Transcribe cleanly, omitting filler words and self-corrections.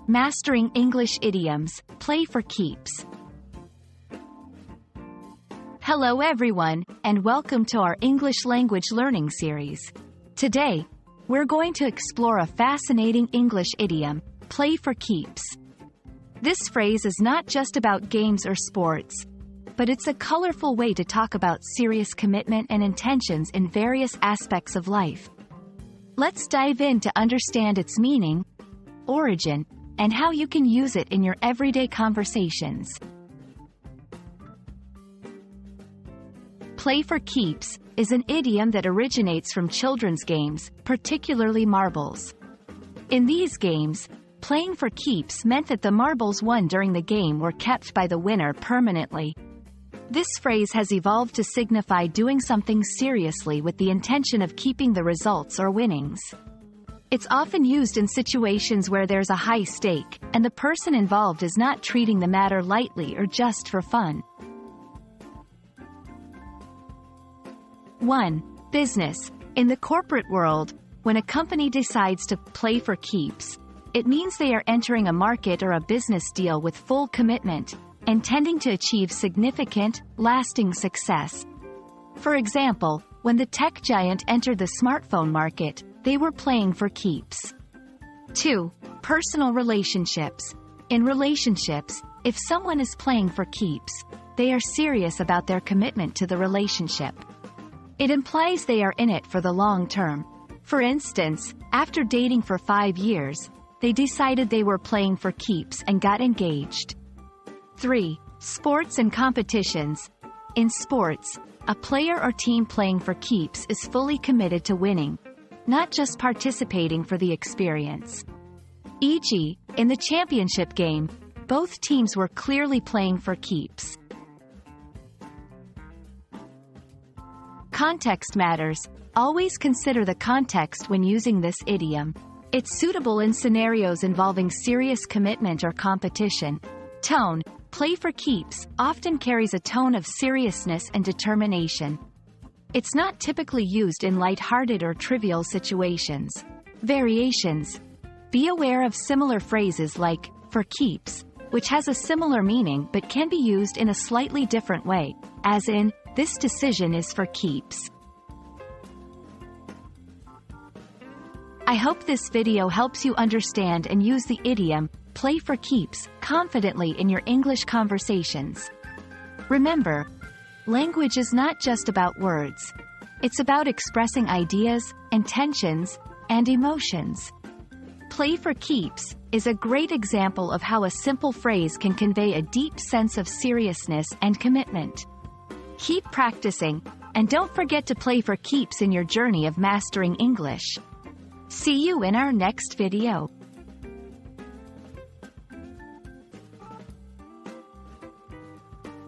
Mastering English Idioms, Play for Keeps. Hello everyone, and welcome to our English language learning series. Today, we're going to explore a fascinating English idiom, play for keeps. This phrase is not just about games or sports, but it's a colorful way to talk about serious commitment and intentions in various aspects of life. Let's dive in to understand its meaning, origin, and how you can use it in your everyday conversations. Play for keeps is an idiom that originates from children's games, particularly marbles. In these games, playing for keeps meant that the marbles won during the game were kept by the winner permanently. This phrase has evolved to signify doing something seriously with the intention of keeping the results or winnings. It's often used in situations where there's a high stake, and the person involved is not treating the matter lightly or just for fun. 1. Business. In the corporate world, when a company decides to play for keeps, it means they are entering a market or a business deal with full commitment, intending to achieve significant, lasting success. For example, when the tech giant entered the smartphone market, they were playing for keeps. 2. Personal relationships. In relationships, if someone is playing for keeps, they are serious about their commitment to the relationship. It implies they are in it for the long term. For instance, after dating for 5 years, they decided they were playing for keeps and got engaged. 3. Sports and competitions. In sports, a player or team playing for keeps is fully committed to winning, not just participating for the experience. E.g., in the championship game, both teams were clearly playing for keeps. Context matters. Always consider the context when using this idiom. It's suitable in scenarios involving serious commitment or competition. Tone. Play for keeps often carries a tone of seriousness and determination. It's not typically used in light-hearted or trivial situations. Variations. Be aware of similar phrases like, for keeps, which has a similar meaning but can be used in a slightly different way, as in, this decision is for keeps. I hope this video helps you understand and use the idiom, play for keeps, confidently in your English conversations. Remember, language is not just about words. It's about expressing ideas, intentions, and emotions. Play for keeps is a great example of how a simple phrase can convey a deep sense of seriousness and commitment. Keep practicing, and don't forget to play for keeps in your journey of mastering English. See you in our next video.